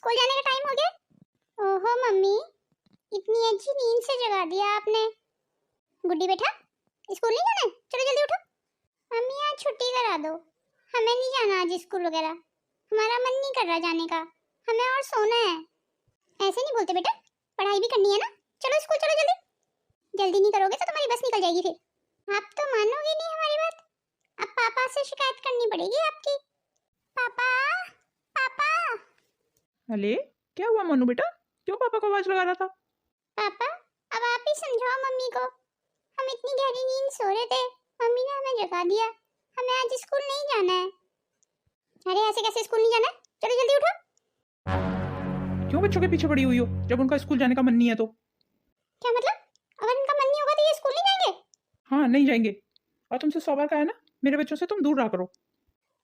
School जाने का time हो गया। ओहो मम्मी, इतनी अच्छी नींद से जगा दिया आपने। गुड्डी बेटा, स्कूल नहीं जाना है? चलो जल्दी उठो। मम्मी आज छुट्टी करा दो, हमें नहीं जाना आज स्कूल वगैरह, हमारा मन नहीं कर रहा जाने का, हमें और सोना है। ऐसे नहीं बोलते बेटा, पढ़ाई भी करनी है ना। चलो स्कूल चलो जल्दी। जल्दी नहीं करोगे तो तुम्हारी बस निकल जाएगी फिर। आप तो मानोगे नहीं हमारी बात, अब पापा से शिकायत करनी पड़ेगी आपकी। पापा, पापा। अरे क्या हुआ मनु बेटा, क्यों पापा को आवाज लगा रहा था? पापा अब आप ही समझाओ मम्मी को, हम इतनी गहरी नींद सो रहे थे, मम्मी ने हमें जगा दिया, हमें आज स्कूल नहीं जाना है। अरे ऐसे कैसे स्कूल नहीं जाना है, चलो जल्दी उठो। क्यों बच्चों के पीछे पड़ी हुई हो जब उनका स्कूल जाने का मन नहीं है तो? क्या मतलब, अगर उनका मन नहीं होगा तो ये स्कूल नहीं जाएंगे? हाँ नहीं जाएंगे, और तुमसे 100 बार कहा है ना, मेरे बच्चों से तुम दूर रहा करो।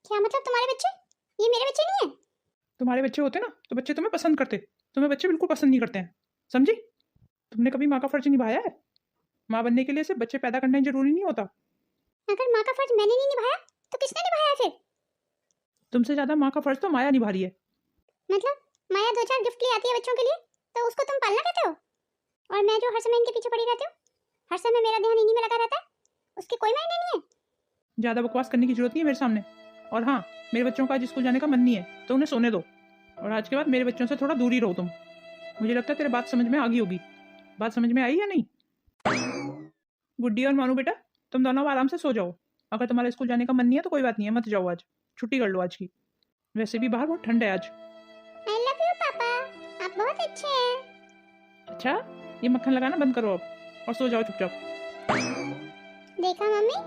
क्या मतलब तुम्हारे बच्चे? ये मेरे बच्चे नहीं है। तुम्हारे बच्चे होते ना तो बच्चे तुम्हें पसंद करते, तुम्हें बच्चे बिल्कुल पसंद नहीं करते हैं, समझी? तुमने कभी माँ का फर्ज निभाया है? माँ बनने के लिए सिर्फ बच्चे पैदा करना ही जरूरी नहीं होता। अगर माँ का फर्ज मैंने नहीं निभाया तो किसने निभाया फिर? तुमसे ज्यादा माँ का फर्ज तो माया निभा रही है। मतलब माया 2-4 गिफ्ट ले आती है बच्चों के लिए तो उसको तुम पालना कहते हो, और मैं जो हर समय इनके पीछे पड़ी रहती हूँ, हर समय मेरा ध्यान इन्हीं में लगा रहता है, उसके कोई मायने नहीं है। ज्यादा बकवास करने की जरूरत नहीं है मेरे सामने। और हाँ, मेरे बच्चों का आज स्कूल जाने का मन नहीं है तो उन्हें सोने दो, और आज के बाद मेरे बच्चों से थोड़ा दूर ही रहो तुम। मुझे लगता है तेरे बात समझ में आ गई होगी। बात समझ में आई या नहीं? गुड्डी और मानू बेटा, तुम दोनों आराम से सो जाओ। अगर तुम्हारा स्कूल जाने का मन नहीं है तो कोई बात नहीं है, मत जाओ, आज छुट्टी कर लो आज की। वैसे भी बाहर बहुत ठंड है आज। आई लव यू पापा, आप बहुत अच्छे हैं। अच्छा, ये मक्खन लगाना बंद करो अब और सो जाओ चुपचाप। देखा मम्मी,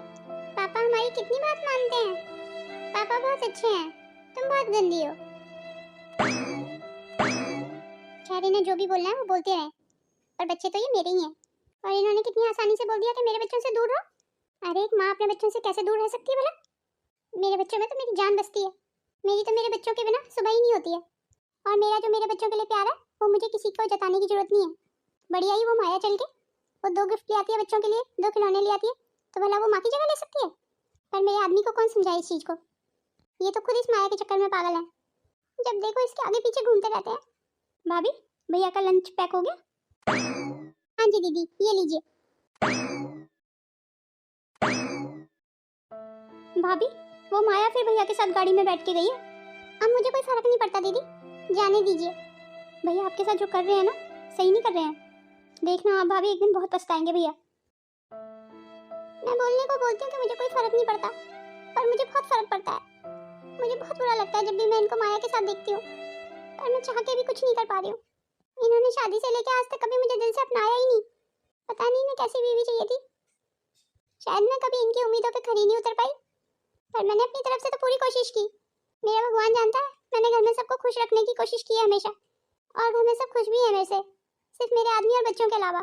पापा हमारी कितनी बात मानते हैं। पापा बहुत अच्छे हैं, तुम बहुत गंदी हो। खैर इन्हें जो भी बोलना है वो बोलते रहे, पर बच्चे तो ये मेरे ही हैं, और इन्होंने कितनी आसानी से बोल दिया कि मेरे बच्चों से दूर रहो। अरे एक माँ अपने बच्चों से कैसे दूर रह सकती है भला? मेरे बच्चों में तो मेरी जान बसती है, मेरी तो मेरे बच्चों के बिना सुबह ही नहीं होती है, और मेरा जो मेरे बच्चों के लिए प्यार है वो मुझे किसी को जताने की जरूरत नहीं है। बढ़िया ही वो माया चल के वो 2 गिफ्ट ले आती है बच्चों के लिए, 2 खिलौने ले आती है, तो भला वो माँ की जगह ले सकती है? पर मेरे आदमी को कौन समझाए इस चीज को, ये तो खुद इस माया के चक्कर में पागल है, जब देखो इसके आगे पीछे घूमते रहते हैं। भाभी, भैया का लंच पैक हो गया? हाँ जी दीदी, ये लीजिए। भाभी, वो माया फिर भैया के साथ गाड़ी में बैठ के गई है। अब मुझे कोई फर्क नहीं पड़ता दीदी, जाने दीजिए। भैया आपके साथ जो कर रहे हैं ना, सही नहीं कर रहे हैं। देखना आप भाभी, एक दिन बहुत पछताएंगे भैया। मैं बोलने को बोलती हूँ कि मुझे कोई फर्क नहीं पड़ता, पर मुझे बहुत फर्क पड़ता है। मुझे बहुत बुरा लगता है जब भी मैं इनको माया के साथ देखती हूँ, पर मैं चाह के भी कुछ नहीं कर पा रही हूँ। इन्होंने शादी से लेकर आज तक कभी मुझे दिल से अपनाया ही नहीं। पता नहीं मैं कैसी बीवी चाहिए थी। शायद मैं कभी इनकी उम्मीदों पे खरी नहीं उतर पाई, पर मैंने अपनी तरफ से तो पूरी कोशिश की। मेरा भगवान जानता है, मैंने घर में सबको खुश रखने की कोशिश की है हमेशा, और घर में सब खुश भी है मेरे से, सिर्फ मेरे आदमी और बच्चों के अलावा।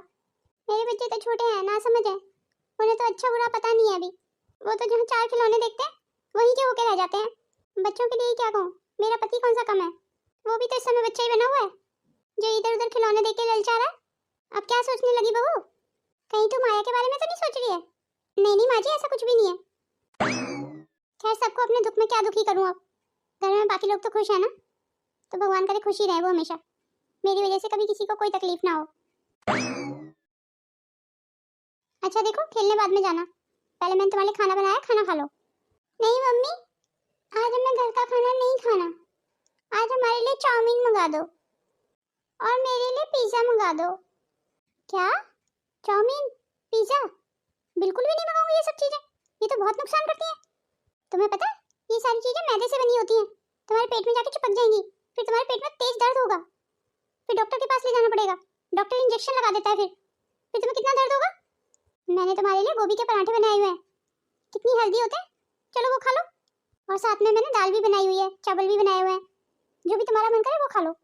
मेरे बच्चे तो छोटे हैं, ना समझ है, उन्हें तो अच्छा बुरा पता नहीं है अभी। वो तो जहाँ 4 खिलौने देखते हैं वहीं के होके रह जाते हैं। बच्चों के लिए क्या कहूँ, मेरा पति कौन सा कम है, वो भी तो इस समय बच्चा ही बना हुआ है, जो इधर उधर खिलौने देख के ललचा रहा है। अब क्या सोचने लगी बहू, कहीं तू माया के बारे में तो नहीं सोच रही है? नहीं नहीं माँ जी, ऐसा कुछ भी नहीं है। खैर सबको अपने दुख में क्या दुखी करूँ, अब घर में बाकी लोग तो खुश है ना, तो भगवान करे खुशी रहे वो हमेशा, मेरी वजह से कभी किसी को कोई तकलीफ ना हो। अच्छा देखो, खेलने बाद में जाना, पहले मैंने तुम्हारे लिए खाना बनाया, खाना खा लो। नहीं मम्मी, आज हमें घर का खाना नहीं खाना, आज हमारे लिए चाउमीन मंगा दो, और मेरे लिए पिज्जा मंगा दो। क्या? Chowmein, pizza? बिल्कुल भी नहीं मंगाऊंगी ये सब चीजें, ये तो बहुत नुकसान करती हैं। तुम्हें पता है ये सारी चीजें मैदे से बनी होती हैं, तुम्हारे पेट में जाके चिपक जाएंगी, फिर तुम्हारे पेट में तेज दर्द होगा, फिर डॉक्टर के पास ले जाना पड़ेगा, डॉक्टर इंजेक्शन लगा देता है, फिर तुम्हें कितना दर्द होगा। मैंने तुम्हारे लिए गोभी के पराठे बनाए हुए हैं, कितनी हेल्दी होते हैं, चलो वो खा लो, और साथ में मैंने दाल भी बनाई हुई है, चावल भी बनाए हुए हैं, जो भी तुम्हारा मन करे वो खा लो।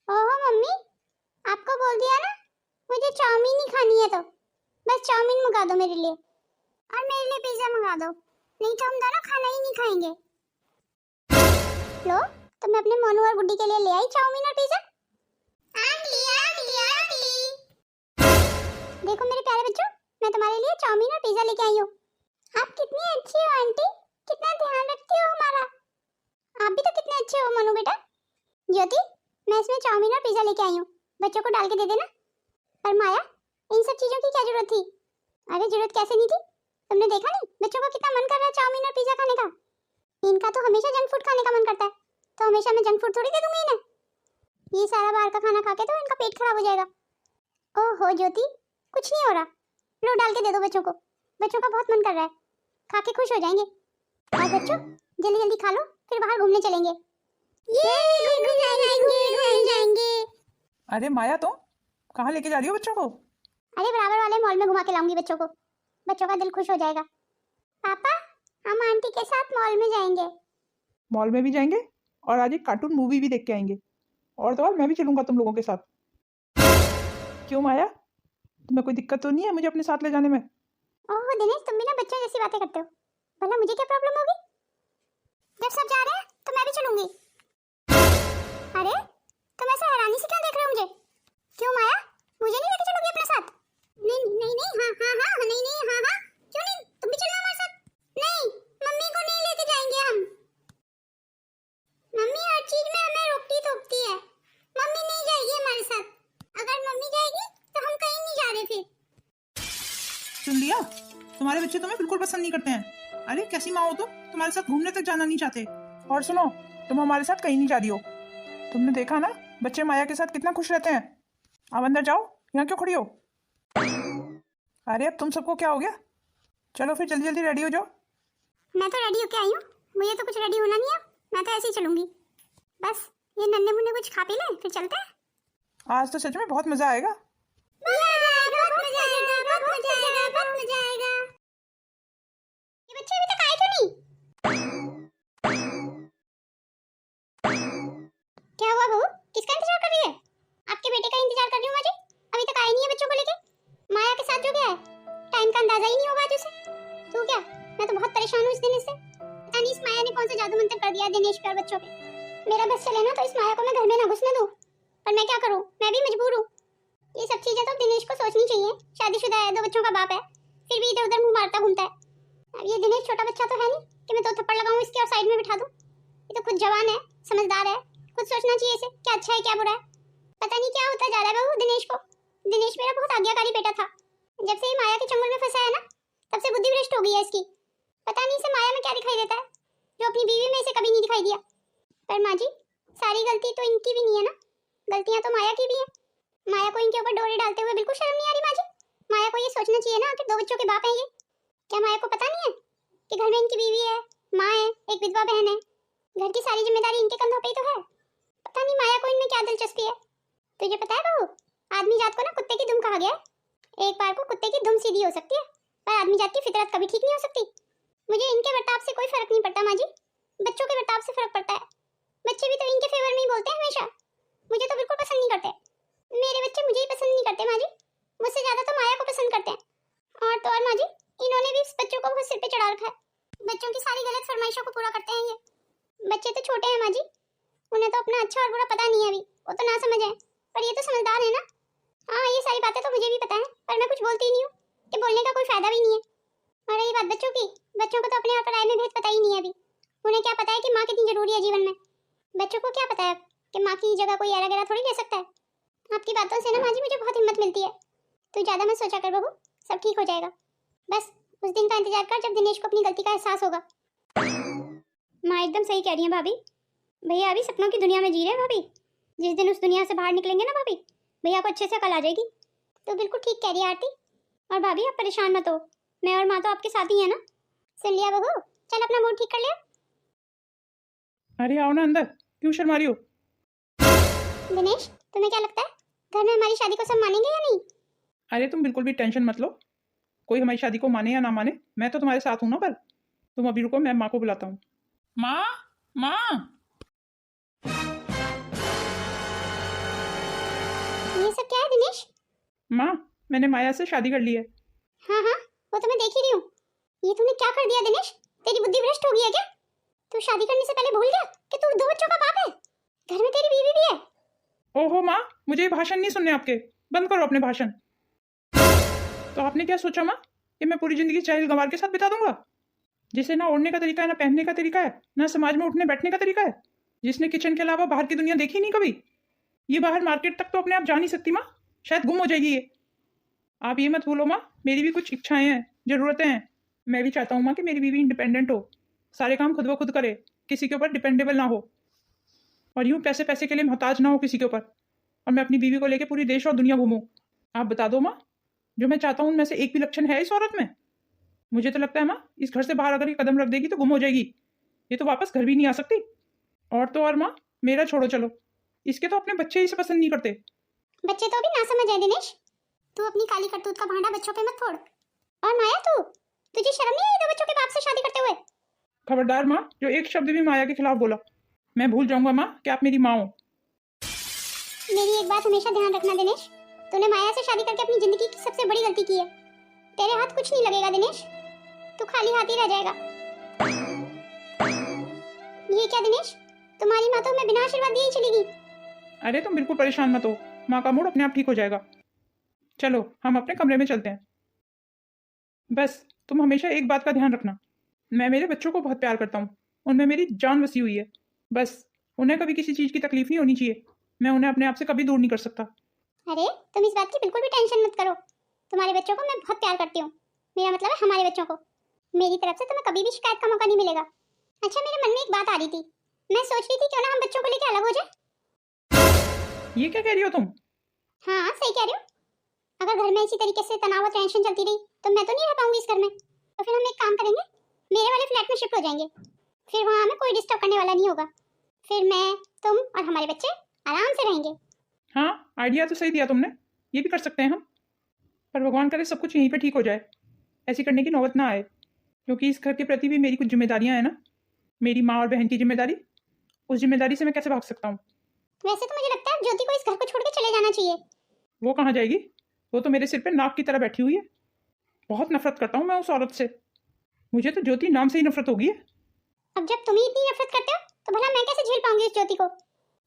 ओहो मम्मी, आपको बोल दिया ना मुझे चाउमीन ही खानी है, तो बस चाउमीन मंगा दो मेरे लिए, और मेरे लिए पिज्जा मंगा दो, नहीं तो हम दोनों खाना ही नहीं खाएंगे। लो, तो मैं अपने मोनू और गुड्डी के लिए ले आई चाउमीन और पिज्जा। देखो मेरे प्यारे बच्चों, मैं तुम्हारे लिए चाउमीन और पिज्जा लेके आई हूँ। आप कितनी अच्छी हो आंटी, कितना ध्यान रखती हो हमारा। आप भी तो कितने अच्छे हो मनु बेटा। ज्योति, मैं इसमें चाउमीन और पिज्जा लेके आई हूँ, बच्चों को डाल के दे देना। पर माया, इन सब चीजों की क्या जरूरत थी? अरे जरूरत कैसे नहीं थी? तुमने देखा नहीं बच्चों का कितना मन कर रहा है चाउमीन और पिज्जा खाने का। इनका तो हमेशा जंक फूड खाने का मन करता है, तो हमेशा मैं जंक फूड थोड़ी दे दूंगी इन्हें। ये सारा बाहर का खाना खा के तो इनका पेट खराब हो जाएगा। ओहो ज्योति, कुछ नहीं हो रहा, लो डाल के दे दो बच्चों को। बच्चों का बहुत मन कर रहा है, खा के खुश हो जाएंगे। और बच्चों जल्दी जल्दी खा लो, फिर बाहर घूमने चलेंगे। ये घूम जाएंगे। अरे माया, तुम कहाँ लेके जा रही हो बच्चों को? अरे बराबर वाले मॉल में घुमा के लाऊंगी बच्चों को, बच्चों का दिल खुश हो जाएगा। पापा, हम आंटी के साथ मॉल में जाएंगे। मॉल में भी जाएंगे और आज एक कार्टून मूवी भी देख के आएंगे। और तो और मैं भी चलूंगा तुम लोगों के साथ। क्यों माया, तुम्हें कोई दिक्कत तो नहीं है मुझे अपने साथ ले जाने में? ओह दिनेश, तुम भी ना बच्चों जैसी बातें करते हो। भला मुझे क्या प्रॉब्लम होगी? जब सब जा रहे हैं तो मैं भी चलूंगी। अरे तुम ऐसे हैरानी से क्यों देख रहे हो मुझे? क्यों माया, मुझे नहीं लेके चलोगी अपने साथ? नहीं नहीं नहीं, हाँ हाँ हाँ, नहीं नहीं हाँ हाँ, क्यों नहीं, तुम भी चलना हमारे साथ। नहीं, मम्मी को नहीं लेके जाएंगे हम। मम्मी हर चीज में हमें रोकती टोकती है। मम्मी नहीं जाएगी हमारे साथ। अगर मम्मी जाएगी तो हम कहीं नहीं जा रहे फिर। सुन लिया, तुम्हारे बच्चे तुम्हें बिल्कुल पसंद नहीं करते हैं। अरे कैसी माँ हो तुम, तुम्हारे साथ घूमने तक जाना नहीं चाहते। और सुनो, तुम हमारे साथ कहीं नहीं जा रही हो। तुमने देखा ना बच्चे माया के साथ कितना खुश रहते हैं। अब अंदर जाओ, यहाँ क्यों खड़ी हो? अरे अब तुम सबको क्या हो गया? चलो फिर जल्दी जल्दी रेडी हो जाओ। मैं तो रेडी होके आई हूँ, मुझे तो कुछ रेडी होना नहीं है, मैं तो ऐसे ही चलूंगी। बस ये नन्हे मुन्ने कुछ खा पी ले फिर चलते हैं। आज तो सच में बहुत मजा आएगा। बहुत मजा आएगा, बहुत मजा आएगा, बहुत मजा आएगा। ये बच्चे अभी तक आए क्यों नहीं? क्या हुआ बहू, किसका इंतजार कर रही है? आपके बेटे का इंतजार कर रही हूँ मुझे, अभी तक आए नहीं है बच्चों को लेके। माया के साथ जो गया है, टाइम का अंदाजा ही नहीं होगा आज उसे। तू क्या, मैं तो बहुत परेशान हूँ इस दिन से। पता नहीं इस माया ने कौन सा जादू मंत्र कर दिया दिनेश पे और बच्चों पे। मेरा बस चले ना तो इस माया को मैं घर में ना घुसने दूं, पर मैं क्या करूं, मैं भी मजबूर हूं। ये सब चीजें तो दिनेश को सोचनी चाहिए। शादीशुदा है, 2 बच्चों का बाप है, फिर भी इधर उधर मुंह मारता घूमता है। अब ये दिनेश छोटा बच्चा तो है नहीं कि मैं 2 थप्पड़ लगाऊं इसके और साइड में बिठा दूं। ये तो खुद जवान है, समझदार है, खुद सोचना चाहिए इसे क्या अच्छा है क्या बुरा है। पता नहीं क्या होता जा रहा है बहू दिनेश को। दिनेश मेरा बहुत आज्ञाकारी बेटा था, जब से ये माया के चंगुल में फंसा है ना, तब से बुद्धि भ्रष्ट हो गई है इसकी। पता नहीं इसे माया में क्या दिखाई देता है, जो अपनी बीवी में इसे कभी नहीं दिखाई दिया। पर माँ जी, सारी गलती तो इनकी भी नहीं है ना, गलतियां तो माया की भी है। माया को इनके ऊपर डोरे डालते हुए बिल्कुल शर्म नहीं आ रही माँ जी। माया को ये सोचना चाहिए ना कि 2 बच्चों के बाप हैं ये। क्या माया को पता नहीं है कि घर में इनकी बीवी है, माँ है, एक विधवा बहन है, घर की सारी जिम्मेदारी इनके कंधों पे ही तो है। पता नहीं माया को इनमें क्या दिलचस्पी है। तुझे पता है बहू, आदमी जात को ना कुत्ते की दुम कहा गया है। एक बार को कुत्ते की दुम सीधी हो सकती है, पर आदमी जात की फितरत कभी ठीक नहीं हो सकती। मुझे इनके बर्ताव से कोई फर्क नहीं पड़ता माँ जी, बच्चों के बर्ताव से फर्क पड़ता है। बच्चे भी तो इनके फेवर में ही बोलते हैं हमेशा, मुझे तो बिल्कुल पसंद नहीं करते। मेरे बच्चे मुझे ही पसंद नहीं करते माँ जी, मुझसे ज्यादा तो माया को पसंद करते हैं। और तो और माँ जी, इन्होंने भी इस बच्चों को बहुत सिर पे चढ़ा रखा है। बच्चों की सारी गलत फरमाइशों को पूरा करते हैं ये। बच्चे तो छोटे हैं माँ जी, उन्हें तो अपना अच्छा और बुरा पता नहीं है अभी, वो तो ना समझ है, पर ये तो समझदार है ना। हाँ ये सारी बातें तो मुझे भी पता है, पर मैं कुछ बोलती नहीं हूँ कि बोलने का कोई फायदा भी नहीं है। और रही बात बच्चों की, बच्चों को तो अपने और पराये में भेद पता ही नहीं है अभी। उन्हें क्या पता है कि माँ कितनी जरूरी है जीवन में। बच्चों को क्या पता है कि माँ की जगह कोई ऐरा गैरा थोड़ी ले सकता है। आपकी बातों से ना माँ जी मुझे बहुत हिम्मत मिलती है। तू ज्यादा मत सोचा कर बहू, सब ठीक हो जाएगा। बस उस दिन का इंतजार कर जब दिनेश को अपनी गलती का एहसास होगा। माँ एकदम सही कह रही है भाभी, भैया अभी सपनों की दुनिया में जी रहे हैं भाभी। जिस दिन उस दुनिया से बाहर निकलेंगे ना भाभी, भैया को अच्छे से अकल आ जाएगी। तो बिल्कुल ठीक कह रही है आरती। और भाभी आप परेशान मत हो, मैं और माँ तो आपके साथ ही है ना। सुन लिया बहू, चल अपना मूड ठीक कर लिया। अरे आओ ना अंदर, क्यों शर्मा रही हो? दिनेश तुम्हें क्या लगता है घर में हमारी शादी को सब मानेंगे या नहीं? अरे तुम बिल्कुल भी टेंशन मत लो, कोई हमारी शादी को माने या ना माने, मैं तो तुम्हारे साथ हूँ ना। पर तुम अभी रुको, मैं माँ को बुलाता हूँ। माँ, माँ। ये सब क्या है दिनेश? माँ, मैंने माया से शादी कर ली है। हाँ हाँ, वो तो मैं देख ही रही हूँ। ये तूने क्या कर दिया दिनेश? तेरी बुद्धि भ्रष्ट हो गई है क्या? तू शादी करने से पहले भूल गया कि तू 2 बच्चों का बाप है, घर में तेरी बीवी भी है। ओहो माँ, मुझे ये भाषण नहीं सुनने आपके, बंद करो अपने भाषण। तो आपने क्या सोचा माँ कि मैं पूरी जिंदगी चहल गंवार के साथ बिता दूंगा, जिसे ना ओढ़ने का तरीका है, ना पहनने का तरीका है, ना समाज में उठने बैठने का तरीका है, जिसने किचन के अलावा बाहर की दुनिया देखी नहीं कभी? ये बाहर मार्केट तक तो अपने आप जा नहीं सकती माँ, शायद गुम हो जाएगी ये। आप ये मत बोलो माँ, मेरी भी कुछ इच्छाएं हैं, ज़रूरतें हैं। मैं भी चाहता हूँ माँ कि मेरी बीवी इंडिपेंडेंट हो, सारे काम खुद ब खुद करे, किसी के ऊपर डिपेंडेबल ना हो, और यूँ पैसे पैसे के लिए मोहताज ना हो किसी के ऊपर, और मैं अपनी बीवी को लेकर पूरी देश और दुनिया घूमूं। आप बता दो माँ, जो मैं चाहता हूँ उनमें से एक भी लक्षण है इस औरत में? मुझे तो लगता है माँ, इस घर से बाहर अगर ये कदम रख देगी तो गुम हो जाएगी, ये तो वापस घर भी नहीं आ सकती। और तो और माँ, मेरा छोड़ो चलो, इसके तो अपने बच्चे ही से पसंद नहीं करते। बच्चे तो अभी ना समझ है दिनेश, तू अपनी काली करतूत का भांडा बच्चों पे मत फोड़। और माया, तुझे शर्म नहीं आई दो बच्चों के बाप से शादी करते हुए? खबरदार माँ, जो एक शब्द भी माया के खिलाफ बोला, मैं भूल जाऊंगा माँ कि आप मेरी माँ हो। मेरी एक बात हमेशा ध्यान रखना दिनेश, तूने माया से शादी करके अपनी जिंदगी की सबसे बड़ी गलती की है। तेरे हाथ कुछ नहीं लगेगा दिनेश, तू खाली हाथ ही रह जाएगा। ये क्या दिनेश, तुम्हारी माँ तो हमें बिना आशीर्वाद दिए ही चली गई। अरे तुम बिल्कुल परेशान मत हो, माँ का मूड अपने आप ठीक हो जाएगा। चलो हम अपने कमरे में चलते हैं। बस तुम हमेशा एक बात का ध्यान रखना, मैं मेरे बच्चों को बहुत प्यार करता हूँ, उनमें मेरी जान बसी हुई है। बस उन्हें कभी किसी चीज़ की तकलीफ नहीं होनी चाहिए, मैं उन्हें अपने आप से कभी दूर नहीं कर सकता। अरे तुम इस बात की बिल्कुल भी टेंशन मत करो, तुम्हारे बच्चों को मैं बहुत प्यार करती हूँ। मेरा मतलब है हमारे बच्चों को। मेरी तरफ से तुम्हें कभी भी शिकायत का मौका नहीं मिलेगा। अच्छा, मेरे मन में एक बात आ रही थी, मैं सोच रही थी क्यों ना हम बच्चों को लेकर अलग हो जाए। ये क्या कह रही हो तुम? हाँ सही कह रही हूँ, अगर घर में इसी तरीके से तनाव और टेंशन चलती रही तो मैं तो नहीं रह पाऊंगी इस घर में। तो फिर हम एक काम करेंगे, मेरे वाले फ्लैट में शिफ्ट हो जाएंगे, फिर वहाँ हमें कोई डिस्टर्ब करने वाला नहीं होगा। फिर मैं, तुम और हमारे बच्चे आराम से रहेंगे। हाँ, आइडिया तो सही दिया तुमने, ये भी कर सकते हैं हम। पर भगवान करे सब कुछ यहीं पे ठीक हो जाए, ऐसी करने की नौबत ना आए, क्योंकि इस घर के प्रति भी मेरी कुछ जिम्मेदारियां हैं ना, मेरी माँ और बहन की जिम्मेदारी। उस जिम्मेदारी से मैं कैसे भाग सकता हूँ? वैसे तो मुझे लगता है ज्योति को इस घर को छोड़ के चले जाना चाहिए। वो कहाँ जाएगी? वो तो मेरे सिर पे नाक की तरह बैठी हुई है। बहुत नफरत करता हूँ मैं उस औरत से, मुझे तो ज्योति नाम से ही नफरत हो गई है। अब जब तुम ही इतनी नफरत करते हो तो भला मैं कैसे झेल पाऊंगी इस ज्योति को।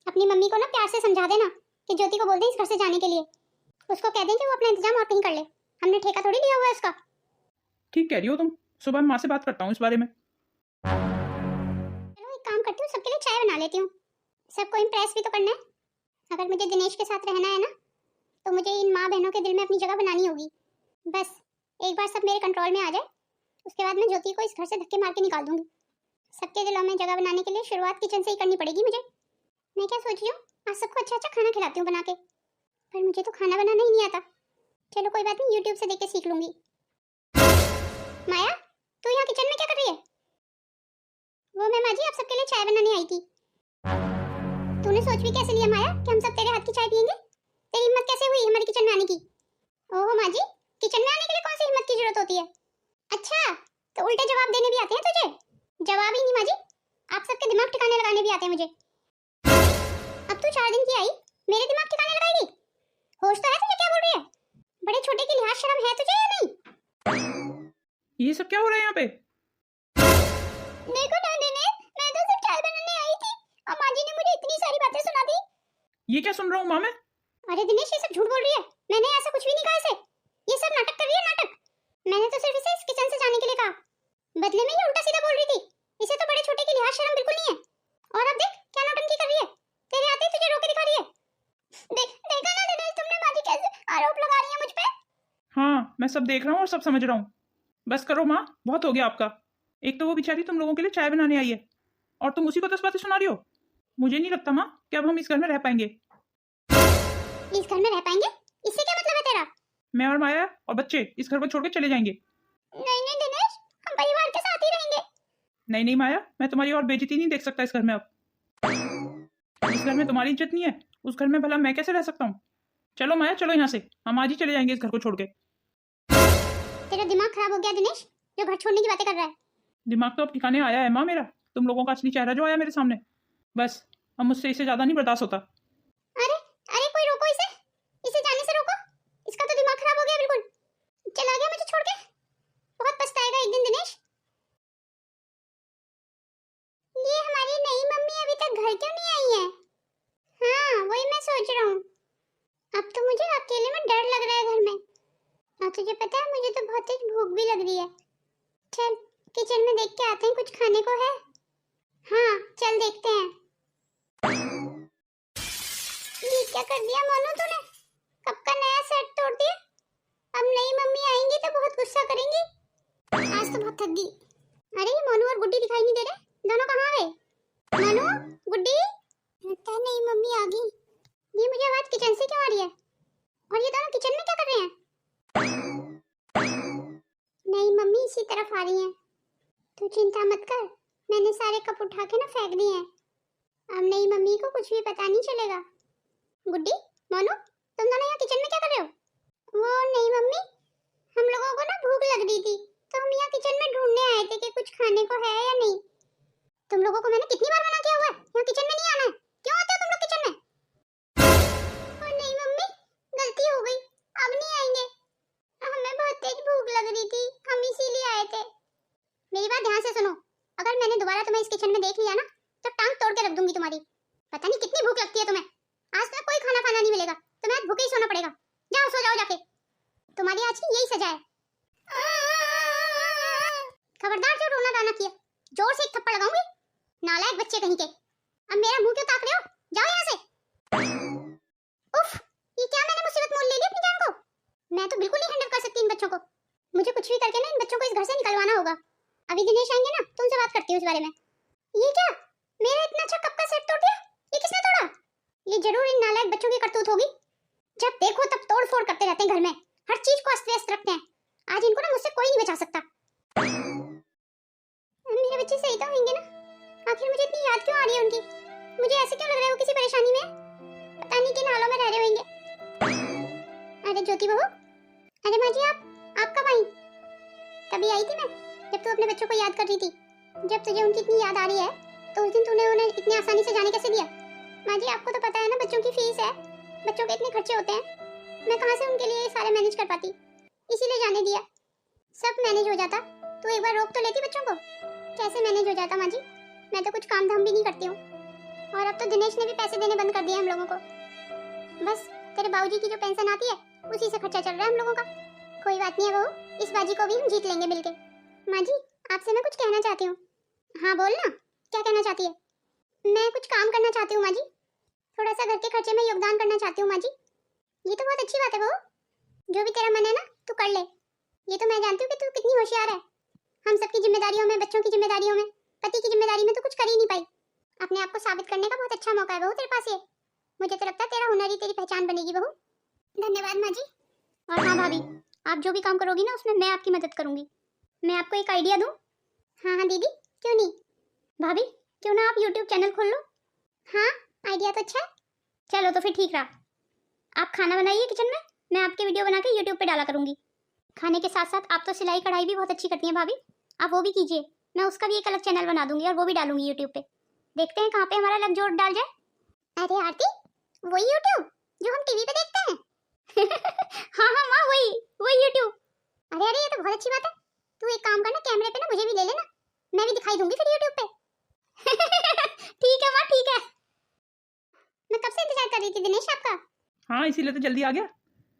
अपनी मम्मी को ना प्यार से समझा देना कि ज्योति को बोल दे इस घर से जाने के लिए, उसको कह दें कि वो अपना इंतजाम और कहीं कर ले, हमने ठेका थोड़ी लिया हुआ है उसका। ठीक कह रही हो तुम, सुबह माँ से बात करता हूँ इस बारे में। चलो एक काम करती हूँ, सबके लिए चाय बना लेती हूँ, सबको इम्प्रेस भी तो करना है। अगर मुझे दिनेश के साथ रहना है ना, तो मुझे इन माँ बहनों के दिल में अपनी जगह बनानी होगी। बस एक बार सब मेरे कंट्रोल में आ जाए, उसके बाद मैं ज्योति को इस घर से धक्के मार के निकाल दूंगी। सबके दिलों में जगह बनाने के लिए शुरुआत किचन से ही करनी पड़ेगी मुझे। मैं क्या सोच रही हूँ, आज सबको अच्छा अच्छा खाना खिलाती हूँ बना के, पर मुझे तो खाना बनाना ही नहीं आता। चलो कोई बात नहीं, यूट्यूब से देख के सीख लूंगी। माया, तू यहाँ किचन में क्या कर रही है? वो मैं माँ जी आप सबके लिए चाय बनाने आई थी। तूने सोच भी कैसे लिया माया कि हम सब तेरे हाथ की चाय पियेंगे? तेरी हिम्मत कैसे हुई हमारी किचन में आने की? ओहो माँ जी, किचन में आने के लिए कौन सी हिम्मत की जरूरत होती है? अच्छा, तो उल्टे जवाब देने भी आते हैं तुझे? जवाब ही नहीं माँ जी, आप सबके दिमाग ठिकाने लगाने भी आते हैं मुझे। अब तू 4 दिन की आई, मेरे दिमाग ठिकाने लगाएगी? होश तो है तुझे, क्या बोल रही है? बड़े छोटे की लिहाज शर्म है तुझे या नहीं? ये सब क्या हो रहा है यहाँ पे? देखो ना दिनेश, मैं तो सिर्फ चाय बनाने आई थी और माँ जी ने मुझे इतनी सारी बातें सुना दी। ये क्या सुन रहा हूँ माँ मैं? अरे दिनेश, ये सब झूठ बोल रही है, मैंने ऐसा कुछ भी नहीं कहा इसे। ये सब नाटक कर रही है, नाटक। मैंने तो सिर्फ इसे इस किचन से जाने के लिए कहा, बदले में ये उल्टा सीधा बोल रही थी। इसे तो बड़े छोटे की लिहाज शर्म बिल्कुल नहीं है। और अब देख क्या नौटंकी कर रही है, तेरे आते ही तुझे रोके दिखा रही है। देखा ना दिनेश, तुमने माँ जी कैसे आरोप लगा रही है मुझ पे। हाँ, मैं सब देख रहा हूँ और सब समझ रहा हूँ। बस करो माँ, बहुत हो गया आपका। एक तो वो बेचारी तुम लोगों के लिए चाय बनाने आई है, और तुम उसी को 10 बातें सुना रही हो। मुझे नहीं लगता माँ कि अब हम इस घर में रह पाएंगे। इस घर में रह पाएंगे? इससे क्या मतलब है तेरा? मैं और माया और बच्चे इस घर को छोड़ के चले जाएंगे। नहीं नहीं दिनेश, हम परिवार के साथ ही रहेंगे। नहीं नहीं माया, मैं तुम्हारी और बेइज्जती नहीं देख सकता इस घर में अब। इस घर में तुम्हारी इज्जत नहीं है, उस घर में भला मैं कैसे रह सकता हूँ? चलो माया, चलो यहाँ से, हम आज ही चले जाएंगे इस घर को छोड़ के। तेरा दिमाग खराब हो गया दिनेश, जो घर छोड़ने की बातें कर रहा है। दिमाग तो अब ठिकाने आया है माँ मेरा, तुम लोगों का असली चेहरा जो आया मेरे सामने। बस अब मुझसे इसे ज्यादा नहीं बर्दाश्त होता। अरे अरे कोई रोको इसे, इसे जाने से रोको, इसका तो दिमाग खराब हो गया बिल्कुल। चला गया मुझे छोड़ के, बहुत पछताएगा एक दिन दिनेश। ये हमारी नई मम्मी अभी तक घर क्यों नहीं आई है? हाँ वही मैं सोच रहा हूँ, अब तो मुझे अकेले में डर लग रहा है घर में। और तुझे पता है मुझे तो बहुत तेज भूख भी लग रही है। चल किचन में देख के आते हैं कुछ खाने को है। हाँ चल देखते हैं। ये क्या कर दिया मोनू तूने? कब का नया सेट तोड़ दिया। अब नई मम्मी आएंगी तो बहुत गुस्सा करेंगी। आज तो बहुत थक गई। अरे ये मोनू और गुड्डी दिखाई नहीं दे रहे, दोनों कहाँ गए? मोनू, गुड्डी, लगता है नई मम्मी आ गई। ये मुझे आवाज किचन से क्यों आ रही है? और ये दोनों किचन में क्या कर रहे हैं? नई मम्मी इसी तरफ आ रही हैं। तू चिंता मत कर, मैंने सारे कप उठा के ना फेंक दिए हैं। अब नई मम्मी को कुछ भी पता नहीं चलेगा। गुड्डी, मोनू, तुम दोनों यहाँ किचन में क्या कर रहे हो? वो नई मम्मी, हम लोगों को ना भूख लग रही थी तो हम यहाँ किचन में ढूंढने आए थे कि कुछ खाने को है या नहीं। तुम लोगों को मैंने कितनी बार मना किया हुआ है यहाँ किचन में नहीं आना है, क्यों आते हो तुम लोग किचन में? और नहीं मम्मी, गलती हो गई, अब नहीं आएंगे। हमें बहुत तेज भूख लग रही थी, हम इसीलिए आए थे। मेरी बात ध्यान से सुनो, अगर मैंने दोबारा तुम्हें इस किचन में देख लिया ना तो टांग तोड़ के रख दूंगी तुम्हारी। पता नहीं कितनी भूख लगती है तुम्हें। आज तक कोई खाना खाना नहीं मिलेगा, तुम्हें आज भूखे ही सोना पड़ेगा। जाओ सो जाओ जाके, तुम्हारी आज की यही सजा है। खबरदार जो रोना गाना किया, जोर से एक थप्पड़ लगाऊंगी। नालायक बच्चे कहीं के। अब मेरा मुंह क्यों ताक रहे हो? जाओ यहाँ से। उफ, ये क्या मैंने मुसीबत मोल ले ली अपनी जान को। मैं तो बिल्कुल नहीं हैंडल कर सकती इन बच्चों को। मुझे कुछ भी करके ना इन बच्चों को इस घर से निकलवाना होगा। अभी दिनेश आएंगे ना तो उनसे बात करती हूँ इस बारे में। ये क्या, मेरा इतना अच्छा कप का सेट तोड़ दिया? ये किसने तोड़ा? ये जरूर इन नालायक बच्चों की करतूत होगी। जब देखो तब तोड़ फोड़ करते रहते हैं घर में, हर चीज को अस्त व्यस्त रखते हैं। आज इनको ना मुझसे कोई नहीं बचा सकता। मेरे बच्चे सही तो होंगे ना? आखिर मुझे इतनी याद क्यों आ रही है उनकी? मुझे ऐसे क्यों लग रहा है वो किसी परेशानी में? पता नहीं किन हालों में रह रहे होंगे। अरे ज्योति बहू, अरे माँ जी, आप कब आई? तभी आई थी मैं, जब तू अपने बच्चों को याद कर रही थी। जब तुझे उनकी इतनी याद आ रही है तो उस दिन तूने उन्हें इतनी आसानी से जाने कैसे दिया? माँ जी, आपको तो पता है ना, बच्चों की फीस है, बच्चों के इतने खर्चे होते हैं, मैं कहाँ से उनके लिए ये सारे मैनेज कर पाती, इसीलिए जाने दिया। सब मैनेज हो जाता तो एक बार रोक तो लेती बच्चों को। कैसे मैनेज हो जाता माँ जी, मैं तो कुछ काम धाम भी नहीं करती हूँ। और अब तो दिनेश ने भी पैसे देने बंद कर दिए हम लोगों को। बस तेरे बाबूजी की जो पेंशन आती है उसी से खर्चा चल रहा है हम लोगों का। कोई बात नहीं है बहू, इस बाजी को भी हम जीत लेंगे मिलके। माँ जी, आपसे मैं कुछ कहना चाहती हूँ। हाँ बोल ना, क्या कहना चाहती है? मैं कुछ काम करना चाहती हूँ माँ जी, थोड़ा सा घर के खर्चे में योगदान करना चाहती हूँ माँ जी। ये तो बहुत अच्छी बात है बहू, जो भी तेरा मन है ना तू कर ले। ये तो मैं जानती हूँ कि तू कितनी होशियार है। हम सबकी जिम्मेदारियों में, बच्चों की जिम्मेदारियों में, पति की जिम्मेदारी में तो कुछ कर ही नहीं पाई। अपने आप को साबित करने का बहुत अच्छा मौका है बहू तेरे पास ये। मुझे तो लगता है तेरा हुनर ही तेरी पहचान बनेगी बहू। धन्यवाद माँ जी। और हाँ भाभी, आप जो भी काम करोगी ना उसमें मैं आपकी मदद करूंगी। मैं आपको एक आइडिया दूं? हाँ हाँ दीदी, क्यों नहीं। भाभी, क्यों ना आप YouTube चैनल खोल लो? हाँ, आइडिया तो अच्छा है। चलो तो फिर ठीक रहा, आप खाना बनाइए किचन में, मैं आपके वीडियो बना के YouTube पे डाला करूंगी। खाने के साथ साथ आप तो सिलाई कढ़ाई भी बहुत अच्छी करती हैं भाभी, आप वो भी कीजिए। मैं उसका भी एक अलग चैनल बना दूंगी और वो भी डालूंगी YouTube पे। देखते हैं कहाँ पे हमारा लग जोड़ डाल जाए। अरे आरती, वही YouTube जो हम टीवी पे देखते हैं? हाँ हाँ माँ, वही YouTube। अरे अरे, ये तो बहुत अच्छी बात है। तू एक काम करना, कैमरे पे ना मुझे भी ले लेना, मैं भी दिखाई दूंगी फिर YouTube पे। ठीक है माँ, ठीक है। मैं कब से इंतजार कर रही थी दिनेश आपका। हाँ, इसीलिए तो जल्दी आ गया।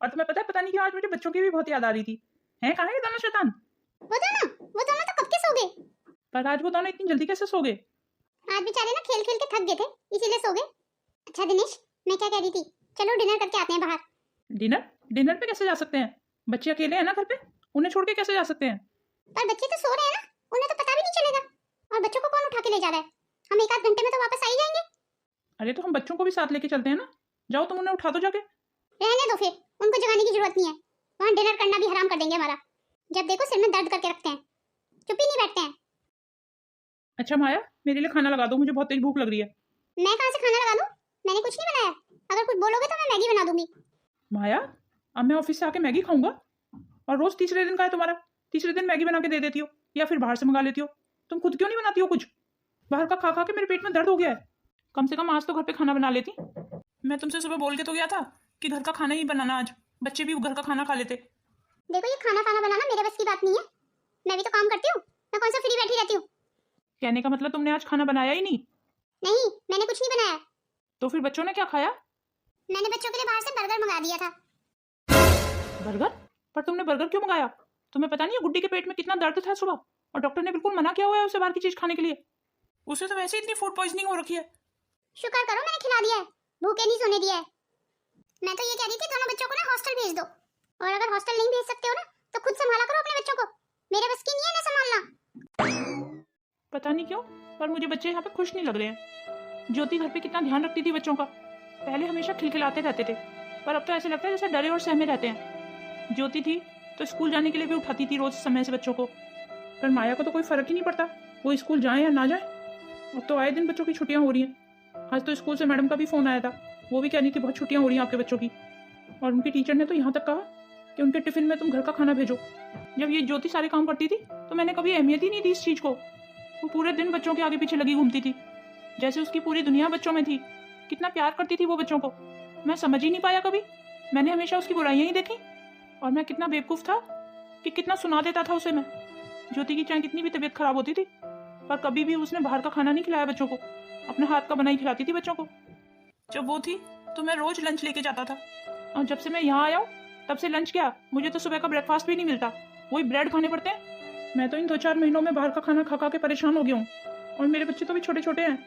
और तुम्हें पता है, पता नहीं क्यों आज मुझे बच्चों की भी बहुत याद आ रही थी। हैं कहाँ है ये दोनों शैतान? वो दोनों तो कब के सो गए। पर आज वो दोनों इतनी जल्दी कैसे सो गए? आज बेचारे ना खेल खेल के थक गए थे, इसीलिए सो गए। अच्छा दिनेश, मैं क्या कह रही थी, चलो डिनर करके आते हैं बाहर। डिनर पे कैसे जा सकते हैं? बच्चे अकेले हैं ना घर पे, उन्हें छोड़ के कैसे जा सकते हैं? पर बच्चे तो सो रहे हैं ना, उन्हें तो पता भी नहीं चलेगा। और बच्चों को कौन उठा के ले जा रहा है? हम एक आध घंटे में तो वापस आ ही जाएंगे। अरे तो हम बच्चों को भी साथ लेके चलते हैं ना। जाओ तुम उन्हें उठा दो जाके। रहने दो फिर, उनको जगाने की जरूरत नहीं है। वहाँ डिनर करना भी हराम कर देंगे हमारा। जब देखो सिर में दर्द करके रखते हैं, चुप ही नहीं बैठते हैं। अच्छा माया, मेरे लिए खाना लगा दो, मुझे बहुत तेज भूख लग रही है। मैं कहाँ से खाना लगा दूँ? मैंने कुछ नहीं बनाया, अगर कुछ बोलोगे तो मैं मैगी बना दूंगी। माया, अब मैं ऑफिस से आके मैगी खाऊंगा? और रोज तीसरे दिन का है तुम्हारा, तीसरे दिन मैगी बना के दे देती हो या फिर बाहर से मंगा लेती हो। तुम खुद क्यों नहीं बनाती हो कुछ? बाहर का खा खा के मेरे पेट में दर्द हो गया है। कम से कम आज तो घर पे खाना बना लेती। मैं तुमसे सुबह बोल के तो गया था कि घर का खाना ही बनाना, आज बच्चे भी घर का खाना खा लेते। देखो, ये खाना बनाना मेरे बस की बात नहीं है। मैं भी तो काम करती हूँ, मैं कौन सा फ्री बैठी रहती हूँ। कहने का मतलब तुमने आज खाना बनाया ही नहीं? नहीं, मैंने कुछ नहीं बनाया। तो फिर बच्चों ने क्या खाया? मैंने बच्चों के लिए बाहर से बर्गर मंगा दिया था। बर्गर? पर तुमने बर्गर क्यों मंगाया? तुम्हें पता नहीं है गुड्डी के पेट में कितना दर्द था सुबह, और डॉक्टर ने बिल्कुल मना किया हुआ है उसे बाहर की चीज खाने के लिए। उसे तो वैसे इतनी फूड पॉइजनिंग हो रखी है। शुक्र करो मैंने खिला दिया है, भूखे नहीं सोने दिया है। मैं तो ये कह रही थी दोनों बच्चों को ना हॉस्टल भेज दो, और अगर हॉस्टल नहीं भेज सकते हो ना तो खुद संभाला करो अपने बच्चों को। मेरे बस की नहीं है ना संभालना। पता नहीं क्यों पर मुझे बच्चे यहाँ पे खुश नहीं लग रहे हैं। ज्योति घर पे कितना ध्यान रखती थी बच्चों का, पहले हमेशा खिलखिलाते रहते थे, पर अब तो ऐसे लगता है जैसे डरे और सहमे रहते हैं। ज्योति थी तो स्कूल जाने के लिए भी उठाती थी रोज समय से बच्चों को, पर माया को तो कोई फर्क ही नहीं पड़ता वो स्कूल जाए या ना जाए। अब तो आए दिन बच्चों की छुट्टियां हो रही हैं। आज तो स्कूल से मैडम का भी फोन आया था, वो भी कह रही थी बहुत छुट्टियां हो रही हैं आपके बच्चों की, और उनकी टीचर ने तो यहाँ तक कहा कि उनके टिफिन में तुम घर का खाना भेजो। जब ये ज्योति सारे काम करती थी तो मैंने कभी अहमियत ही नहीं दी इस चीज को। वो पूरे दिन बच्चों के आगे पीछे लगी घूमती थी, जैसे उसकी पूरी दुनिया बच्चों में थी। कितना प्यार करती थी वो बच्चों को, मैं समझ ही नहीं पाया कभी। मैंने हमेशा उसकी बुराइयां ही देखी, और मैं कितना बेवकूफ था कि कितना सुना देता था उसे मैं। ज्योति की चाहे कितनी भी तबीयत खराब होती थी, पर कभी भी उसने बाहर का खाना नहीं खिलाया बच्चों को, अपने हाथ का बनाई खिलाती थी बच्चों को। जब वो थी तो मैं रोज लंच लेके जाता था, और जब से मैं यहाँ आया हूँ तब से लंच क्या, मुझे तो सुबह का ब्रेकफास्ट भी नहीं मिलता, वही ब्रेड खाने पड़ते हैं। मैं तो इन 2-4 महीनों में बाहर का खाना खा खा के परेशान हो गया हूँ, और मेरे बच्चे तो भी छोटे छोटे हैं।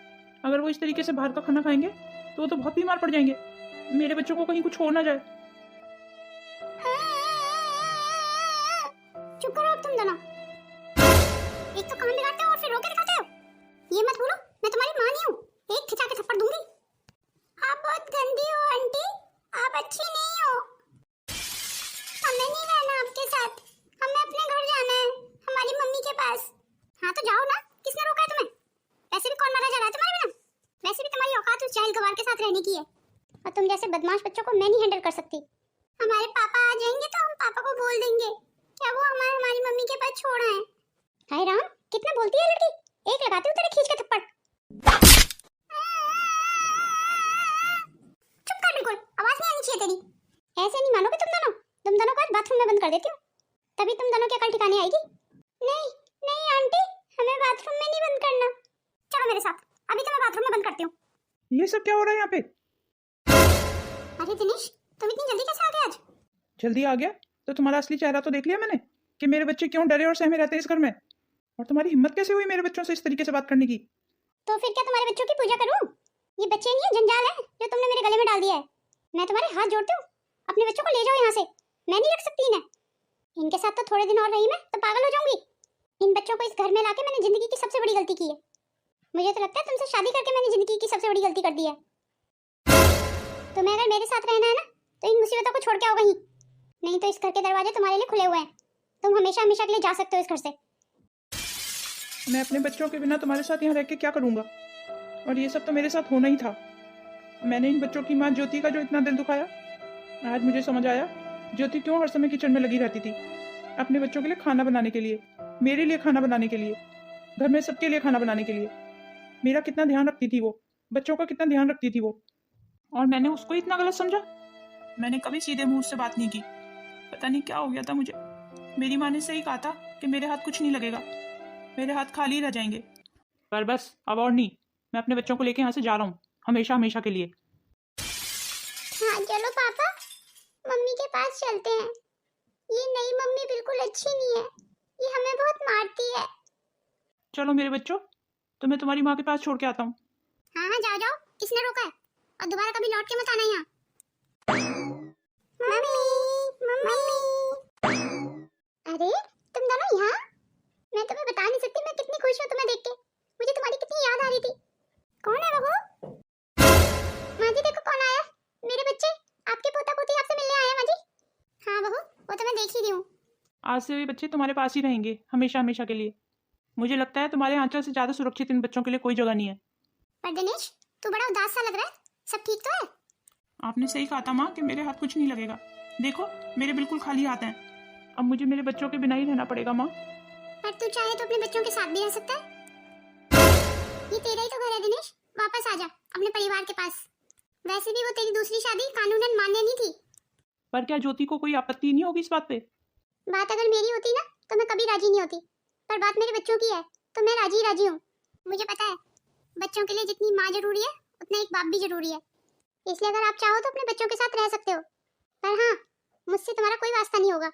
अगर वो इस तरीके से बाहर का खाना खाएंगे तो वो तो बहुत बीमार पड़ जाएंगे। मेरे बच्चों को कहीं कुछ हो ना जाए। चुप करो अब तुम दोनों। एक तो काम बिगाड़ते हो और फिर रोके दिखाते हो। ये मत बोलो मैं तुम्हारी माँ नहीं हूँ, एक खिंचा के थप्पड़ दूंगी। आप बहुत गंदी हो आंटी, आप अच्छी नहीं हो। हमें नहीं रहना आपके साथ, हमें अपने घर जाना है, हमारी मम्मी के पास। हाँ तो जाओ ना, किसने रोका है तुम्हें? वैसे भी कौन मारा जा रहा है तुम्हारे बिना? वैसे भी तुम्हारी औकात उस जाहिल गवार के साथ रहने की है, और तुम जैसे बदमाश बच्चों को मैं नहीं हैंडल कर सकती। हमारे पापा आ जाएंगे तो हम पापा को बोल देंगे क्या वो हमारी मम्मी के पास छोड़ा है। हाय राम, कितना बोलती है लड़की, एक लगाती हूँ तेरे खींच के थप्पड़। चुप कर, बिल्कुल आवाज नहीं आनी चाहिए तेरी। ऐसे नहीं मानोगे तुम दोनों को आज बाथरूम में बंद कर देती हूँ, तभी तुम दोनों की अकल ठिकाने आएगी। नहीं नहीं आंटी, हमें बाथरूम में नहीं बंद करना, चलो मेरे साथ, अभी तो मैं बाथरूम में बंद करती हूँ। ये सब क्या हो रहा है यहाँ पे? अरे दिनेश, तुम इतनी जल्दी कैसे आ गए आज? जल्दी आ गया तो तुम्हारा असली चेहरा तो देख लिया मैंने कि मेरे बच्चे क्यों डरे और सहमे रहते हैं इस घर में, और तुम्हारी हिम्मत कैसे हुई मेरे बच्चों से इस तरीके से बात करने की? तो फिर क्या तुम्हारे बच्चों की पूजा करूं? ये बच्चे नहीं है, जंजाल है जो तुमने मेरे गले में डाल दिया है। मैं तुम्हारे हाथ जोड़ती हूँ, अपने बच्चों को ले जाओ यहाँ से, मैं नहीं रख सकती इन्हें। इनके साथ तो थोड़े दिन और रही मैं तो पागल हो जाऊंगी। इन बच्चों को इस घर में लाके मैंने जिंदगी की सबसे बड़ी गलती की है। मुझे तो लगता है तुमसे शादी करके मैंने जिंदगी की सबसे बड़ी गलती कर दी है। तुम्हें अगर मेरे साथ रहना है ना तो इन मुसीबतों को छोड़ के आओ कहीं, नहीं तो इस घर के दरवाजे तुम्हारे लिए खुले हुए हैं, तुम हमेशा हमेशा के लिए जा सकते हो इस घर से। मैं अपने बच्चों के बिना तुम्हारे साथ यहाँ रह के क्या करूँगा, और ये सब तो मेरे साथ होना ही था। मैंने इन बच्चों की माँ ज्योति का जो इतना दिल दुखाया, आज मुझे समझ आया ज्योति क्यों हर समय किचन में लगी रहती थी, अपने बच्चों के लिए खाना बनाने के लिए, मेरे लिए खाना बनाने के लिए, घर में सबके लिए खाना बनाने के लिए। मेरा कितना ध्यान रखती थी वो, बच्चों का कितना ध्यान रखती थी वो, और मैंने उसको इतना गलत समझा। मैंने कभी सीधे मुंह से बात नहीं की, पता नहीं क्या हो गया था मुझे। मेरी माँ ने सही कहा था कि मेरे हाथ कुछ नहीं लगेगा, मेरे हाथ खाली रह जाएंगे। पर बस अब और नहीं, मैं अपने बच्चों को लेके यहाँ से जा रहा हूँ, हमेशा हमेशा के लिए। हाँ चलो पापा, मम्मी के पास चलते हैं। ये नई मम्मी बिल्कुल अच्छी नहीं है, ये हमें बहुत मारती है। चलो मेरे बच्चों, तो मैं तुम्हारी माँ के पास छोड़ के आता हूँ। हाँ हाँ जाओ जाओ, किसने रोका है? और दोबारा कभी लौट के मत आना यहाँ। मम्मी मम्मी, अरे तुम दोनों यहाँ? मैं तुम्हें बता नहीं सकती मैं कितनी खुश हूँ तुम्हें देख के, मुझे तुम्हारी कितनी याद आ रही थी। कौन है वो? माँ जी देखो कौन आया, मेरे बच्चे, आपके पोता पोती आपसे मिलने आए हैं माँ जी। हाँ बहू, वो तो मैं देख ही रही हूँ। आज से ये बच्चे तुम्हारे पास ही रहेंगे हमेशा हमेशा के लिए। मुझे लगता है तुम्हारे आंचल से ज्यादा सुरक्षित इन बच्चों के लिए कोई जगह नहीं है। पर दिनेश, तू बड़ा उदास सा लग रहा है, सब ठीक तो है? आपने सही कहा था माँ कि मेरे हाथ कुछ नहीं लगेगा। देखो मेरे बिल्कुल खाली हाथ हैं, अब मुझे मेरे बच्चों के बिना ही रहना पड़ेगा माँ। पर तू चाहे तो अपने बच्चों के साथ भी रह सकता है। ये तेरा ही तो घर है दिनेश, वापस आ जा अपने परिवार के पास। वैसे भी वो तेरी दूसरी शादी कानूनन मान्य नहीं थी। पर क्या ज्योति को कोई आपत्ति नहीं होगी इस बात पे? बात अगर मेरी होती ना तो मैं कभी राजी नहीं होती, पर बात मेरे बच्चों की है तो मैं राजी हूँ। मुझे पता है बच्चों के लिए जितनी माँ जरूरी है उतना एक बाप भी जरूरी है, इसलिए अगर आप चाहो तो अपने बच्चों के साथ रह सकते हो। पर हाँ, मुझसे तुम्हारा कोई वास्ता नहीं होगा।